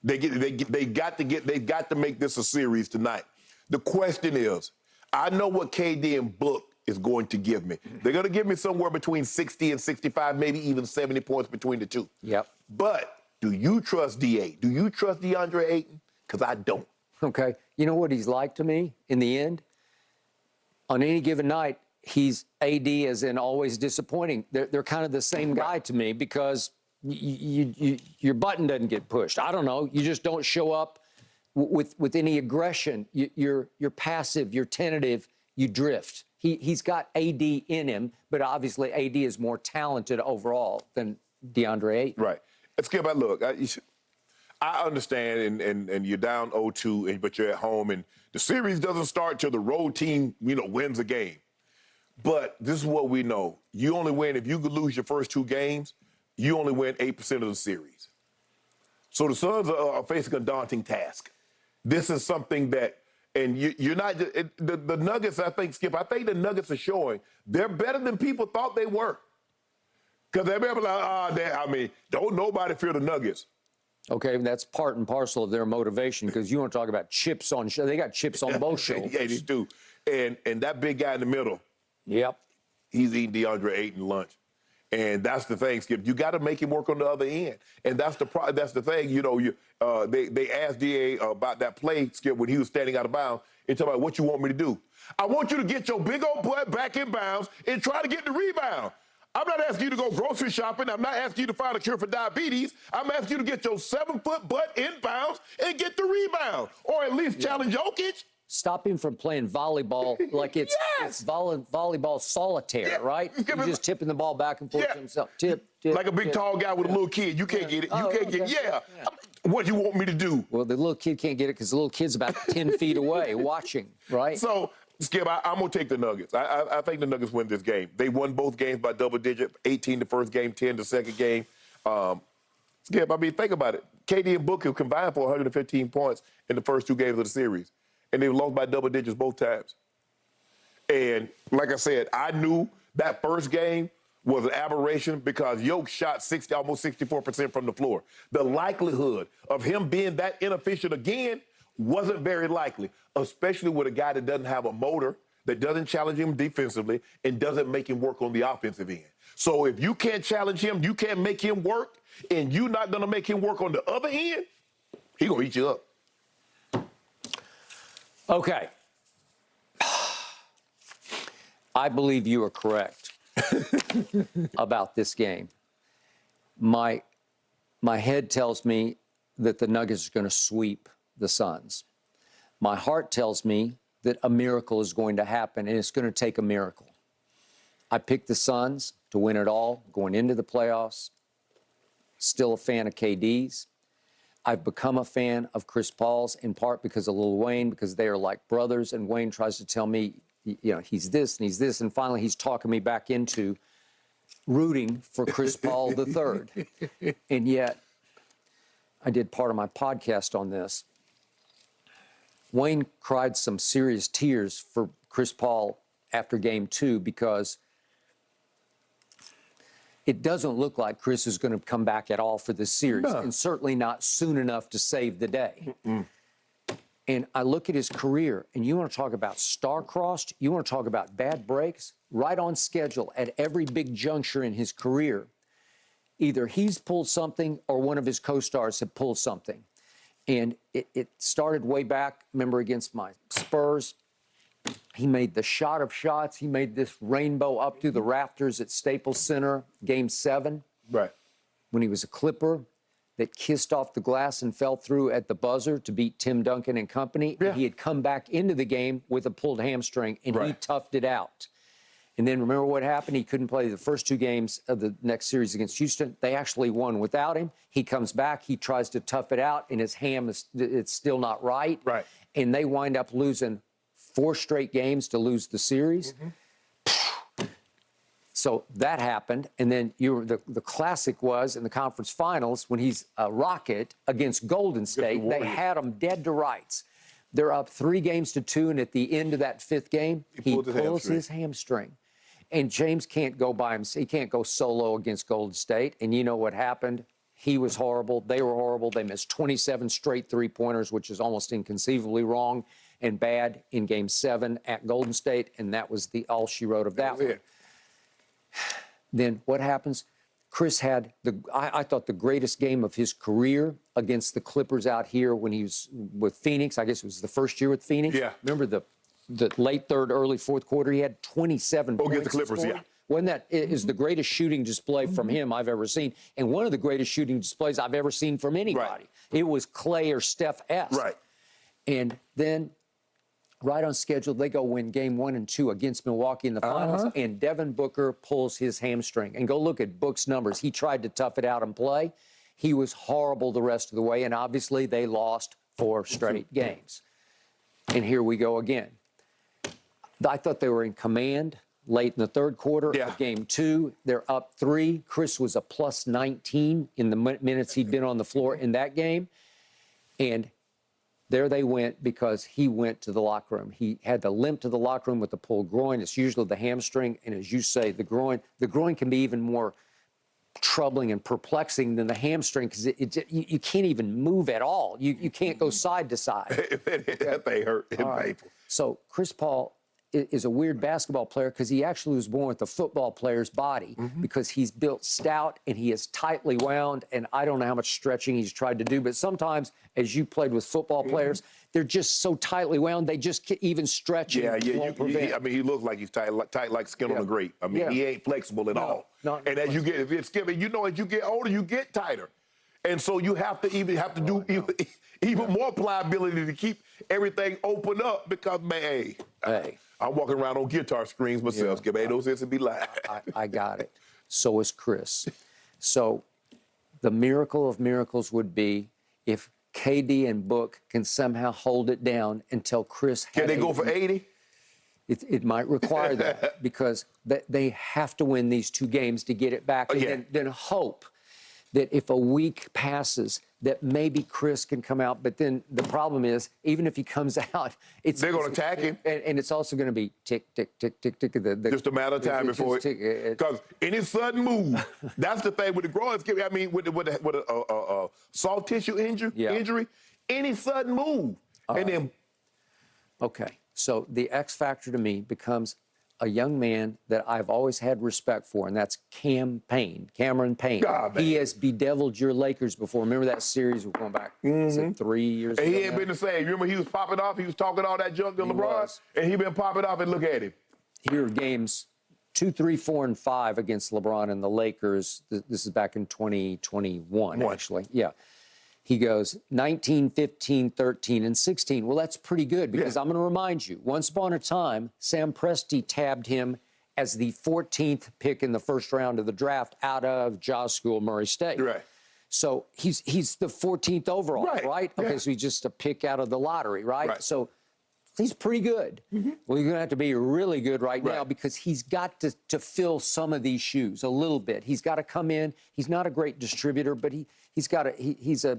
They've got to make this a series tonight. The question is, I know what KD and Book is going to give me. They're going to give me somewhere between 60 and 65, maybe even 70 points between the two. Yep. But do you trust DA? Do you trust DeAndre Ayton? Because I don't. Okay. You know what he's like to me in the end? On any given night, he's AD as in always disappointing. They're kind of the same guy to me because your button doesn't get pushed. I don't know. You just don't show up with any aggression. You're passive. You're tentative. You drift. He's got AD in him, but obviously AD is more talented overall than DeAndre Ayton. Right. Skip, look, I understand, and you're down 0-2, but you're at home, and the series doesn't start till the road team, wins a game. But this is what we know. You only win, if you could lose your first two games, you only win 8% of the series. So the Suns are facing a daunting task. This is something that, and you're not, the Nuggets, I think, Skip, I think the Nuggets are showing they're better than people thought they were. Because everybody like, don't nobody fear the Nuggets. Okay, that's part and parcel of their motivation because you want to talk about chips on, they got chips on both shoulders. Yeah, they do. And that big guy in the middle, yep, he's eating DeAndre Ayton lunch. And that's the thing, Skip. You got to make him work on the other end. And that's the thing. They asked DA about that play, Skip, when he was standing out of bounds, and talking about what you want me to do. I want you to get your big old butt back in bounds and try to get the rebound. I'm not asking you to go grocery shopping. I'm not asking you to find a cure for diabetes. I'm asking you to get your 7-foot butt in bounds and get the rebound, or at least challenge Jokic. Stop him from playing volleyball like it's, Yes! it's volleyball solitaire, right? He's just tipping the ball back and forth to himself. Tip, like a big tall guy with a little kid. You can't get it. You can't get it. Yeah. What do you want me to do? Well, the little kid can't get it because the little kid's about 10 feet away watching, right? So, Skip, I'm going to take the Nuggets. I think the Nuggets win this game. They won both games by double digit, 18 the first game, 10 the second game. Skip, think about it. KD and Book have combined for 115 points in the first two games of the series. And they've lost by double digits both times. And like I said, I knew that first game was an aberration because Yoke shot almost 64% from the floor. The likelihood of him being that inefficient again wasn't very likely, especially with a guy that doesn't have a motor, that doesn't challenge him defensively, and doesn't make him work on the offensive end. So if you can't challenge him, you can't make him work, and you're not going to make him work on the other end, he's going to eat you up. Okay. I believe you are correct about this game. My head tells me that the Nuggets are going to sweep the Suns. My heart tells me that a miracle is going to happen, and it's going to take a miracle. I picked the Suns to win it all going into the playoffs. Still a fan of KD's. I've become a fan of Chris Paul's in part because of Lil Wayne, because they are like brothers, and Wayne tries to tell me, he's this and he's this, and finally he's talking me back into rooting for Chris Paul III. And yet, I did part of my podcast on this. Wayne cried some serious tears for Chris Paul after Game 2 because it doesn't look like Chris is going to come back at all for this series, and certainly not soon enough to save the day. And I look at his career, and you want to talk about star-crossed, you want to talk about bad breaks, right on schedule at every big juncture in his career. Either he's pulled something or one of his co-stars have pulled something. And it started way back, remember, against my Spurs. He made the shot of shots. He made this rainbow up through the rafters at Staples Center, Game 7. Right. When he was a Clipper that kissed off the glass and fell through at the buzzer to beat Tim Duncan and company. Yeah. He had come back into the game with a pulled hamstring, and he toughed it out. And then remember what happened? He couldn't play the first two games of the next series against Houston. They actually won without him. He comes back. He tries to tough it out, and his ham it's still not right. Right. And they wind up losing 4 straight games to lose the series. So that happened. And then the classic was in the conference finals when he's a Rocket against Golden State. They had him dead to rights. They're up 3-2, and at the end of that 5th game, he pulls his hamstring. And James can't go by himself. He can't go solo against Golden State. And you know what happened? He was horrible. They were horrible. They missed 27 straight three-pointers, which is almost inconceivably wrong and bad in Game 7 at Golden State, and that was all she wrote of that one. Then what happens? Chris had, I thought, the greatest game of his career against the Clippers out here when he was with Phoenix. I guess it was the first year with Phoenix. Yeah. Remember the late third, early fourth quarter? He had 27 points. Against the Clippers, scored. yeah. Wasn't that is the greatest shooting display from him I've ever seen, and one of the greatest shooting displays I've ever seen from anybody. Right. It was Clay or Steph-esque. Right. And then, right on schedule, they go win Game 1 and 2 against Milwaukee in the finals, and Devin Booker pulls his hamstring. And go look at Book's numbers. He tried to tough it out and play. He was horrible the rest of the way, and obviously they lost 4 straight games. And here we go again. I thought they were in command late in the third quarter of Game 2. They're up 3. Chris was a plus 19 in the minutes he'd been on the floor in that game. And there they went because he went to the locker room. He had to limp to the locker room with the pulled groin. It's usually the hamstring. And as you say, the groin can be even more troubling and perplexing than the hamstring because you can't even move at all. You can't go side to side. That thing hurt. It's painful. So Chris Paul is a weird basketball player because he actually was born with a football player's body because he's built stout and he is tightly wound. And I don't know how much stretching he's tried to do, but sometimes, as you played with football players, they're just so tightly wound, they just can't even stretch. I mean, he looks like he's tight like skin on a grape. I mean, he ain't flexible at all. And as you get, if it's skipping, you know, as you get older, you get tighter. And so you have to do even more pliability to keep everything open up because, man, I'm walking around on guitar strings myself. Skip, ain't no sense to be lying. I got it. So is Chris. So the miracle of miracles would be if KD and Book can somehow hold it down until Chris had Can they go for 80? It might require that because they have to win these 2 games to get it back. And then hope that if a week passes, that maybe Chris can come out. But then the problem is, even if he comes out, they're going to attack him. And it's also going to be tick, tick, tick, tick, tick. Just a matter of time before it. Because any sudden move, that's the thing with the groin. I mean, with a soft tissue injury, any sudden move. Okay, so the X factor to me becomes a young man that I've always had respect for, and that's Cameron Payne. He has bedeviled your Lakers before. Remember that series we're going back 3 years ago? And he ain't been the same. Remember he was popping off? He was talking all that junk to LeBron, and he been popping off, and look at him. Here are games 2, 3, 4, and 5 against LeBron and the Lakers. This is back in 2021, actually. Yeah. He goes 19, 15, 13, and 16. Well, that's pretty good because I'm going to remind you, once upon a time, Sam Presti tabbed him as the 14th pick in the first round of the draft out of Jaws School, Murray State. Right. So he's the 14th overall, right? Okay, so he's just a pick out of the lottery, right? So he's pretty good. Well, you're going to have to be really good right now because he's got to fill some of these shoes a little bit. He's got to come in. He's not a great distributor, but he's a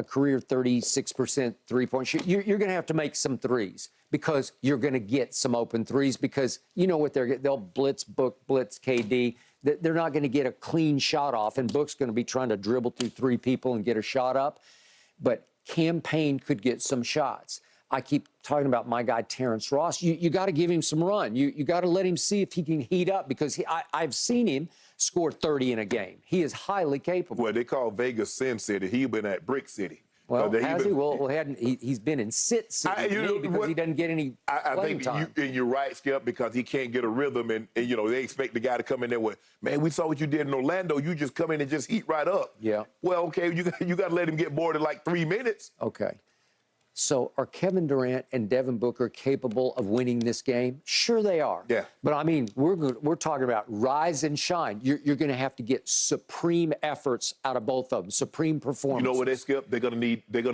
career 36% three-point shoot. You're going to have to make some threes because you're going to get some open threes because you know what they'll blitz Book, blitz KD. They're not going to get a clean shot off, and Book's going to be trying to dribble through 3 people and get a shot up. But Cam Payne could get some shots. I keep talking about my guy, Terrence Ross. You got to give him some run. You got to let him see if he can heat up because I've seen him score 30 in a game. He is highly capable. Well, they call Vegas Sin City. He's been at Brick City. Well, has he? Well, he's been in Sit City because he doesn't get any playing time. You're right, Skip, because he can't get a rhythm, and you know they expect the guy to come in there with, man, we saw what you did in Orlando. You just come in and just heat right up. Yeah. Well, okay, you got to let him get bored in like 3 minutes. Okay. So are Kevin Durant and Devin Booker capable of winning this game? Sure they are. Yeah. But, I mean, we're talking about rise and shine. You're going to have to get supreme efforts out of both of them, supreme performance. You know what they Skip? They're gonna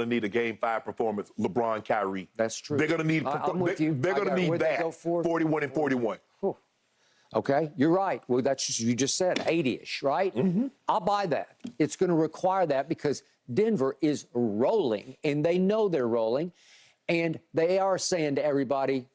need a Game 5 performance. LeBron, Kyrie. That's true. They're gonna need. I'm with you. They're gonna need that. Go for? 41 and 41. Whew. Okay, you're right. Well, that's you just said 80-ish, right? I'll buy that. It's going to require that because Denver is rolling, and they know they're rolling, and they are saying to everybody,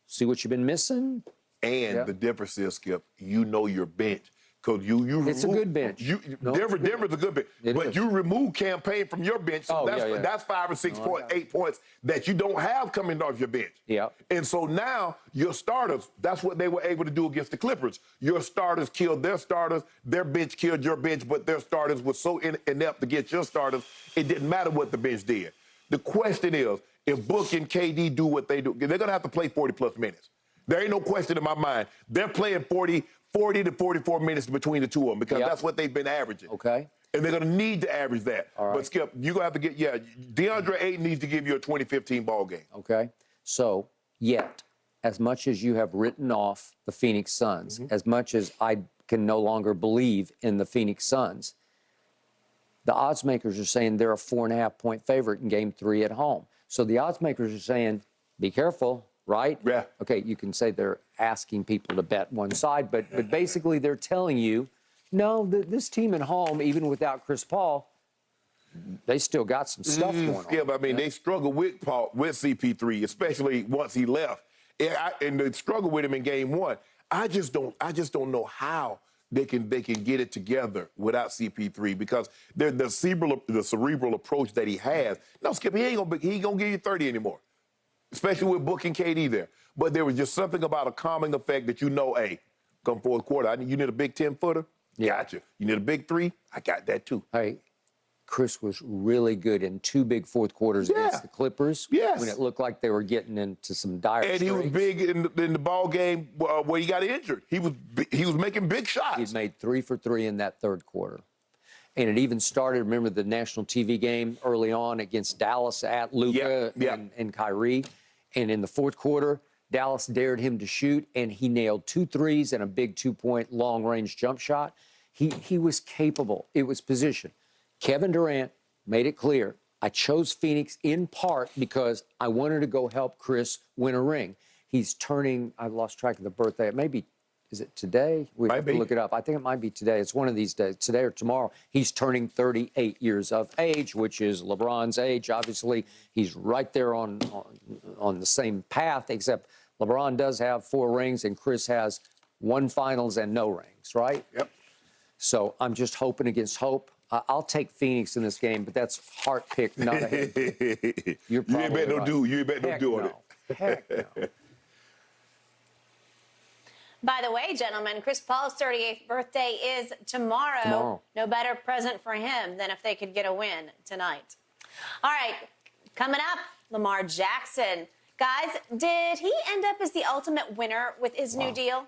see what you've been missing? And the difference is, Skip, you know your bench. Because you It's a good bench. No, Denver's a good bench. It But is. you remove campaign from your bench, so that's 5 or 6 points, 8 points that you don't have coming off your bench. Yeah. And so now your starters, that's what they were able to do against the Clippers. Your starters killed their starters, their bench killed your bench, but their starters were so inept against your starters, it didn't matter what the bench did. The question is, if Book and KD do what they do, they're going to have to play 40-plus minutes. There ain't no question in my mind. They're playing 40 to 44 minutes between the two of them because that's what they've been averaging. Okay. And they're going to need to average that. All right. But, Skip, you're going to have to DeAndre Ayton needs to give you a 2015 ball game. Okay. So, yet, as much as you have written off the Phoenix Suns, as much as I can no longer believe in the Phoenix Suns, the odds makers are saying they're a 4.5-point favorite in Game 3 at home. So the odds makers are saying, be careful, right? Yeah. Okay, you can say they're asking people to bet one side, but basically they're telling you, no, this team at home, even without Chris Paul, they still got some stuff going on. Yeah, but I mean, they struggled with CP3, especially once he left. And they struggled with him in Game 1. I just don't know how they can get it together without CP3 because the cerebral approach that he has. No, Skip, he ain't gonna give you 30 anymore, especially with Book and KD there. But there was just something about a calming effect that hey, come fourth quarter, you need a big 10-footer? Gotcha. You need a big 3? I got that too. Hey, Chris was really good in 2 big fourth quarters against the Clippers. Yes. When it looked like they were getting into some dire And he was big in the ball game where he got injured. He was making big shots. He made 3 for 3 in that third quarter. And it even started, remember the national TV game early on against Dallas at Luka and Kyrie. And in the fourth quarter, Dallas dared him to shoot, and he nailed 2 threes and a big 2-point long-range jump shot. He was capable. It was position. Kevin Durant made it clear, I chose Phoenix in part because I wanted to go help Chris win a ring. He's turning, I lost track of the birthday. It may be, is it today? We have to look it up. I think it might be today. It's one of these days, today or tomorrow. He's turning 38 years of age, which is LeBron's age. Obviously, he's right there on the same path, except LeBron does have 4 rings and Chris has 1 finals and no rings, right? Yep. So I'm just hoping against hope. I'll take Phoenix in this game, but that's heart pick, not a head pick. You ain't bet no do. You ain't bet no do on it. Heck no. By the way, gentlemen, Chris Paul's 38th birthday is tomorrow. No better present for him than if they could get a win tonight. All right, coming up, Lamar Jackson. Guys, did he end up as the ultimate winner with his new deal?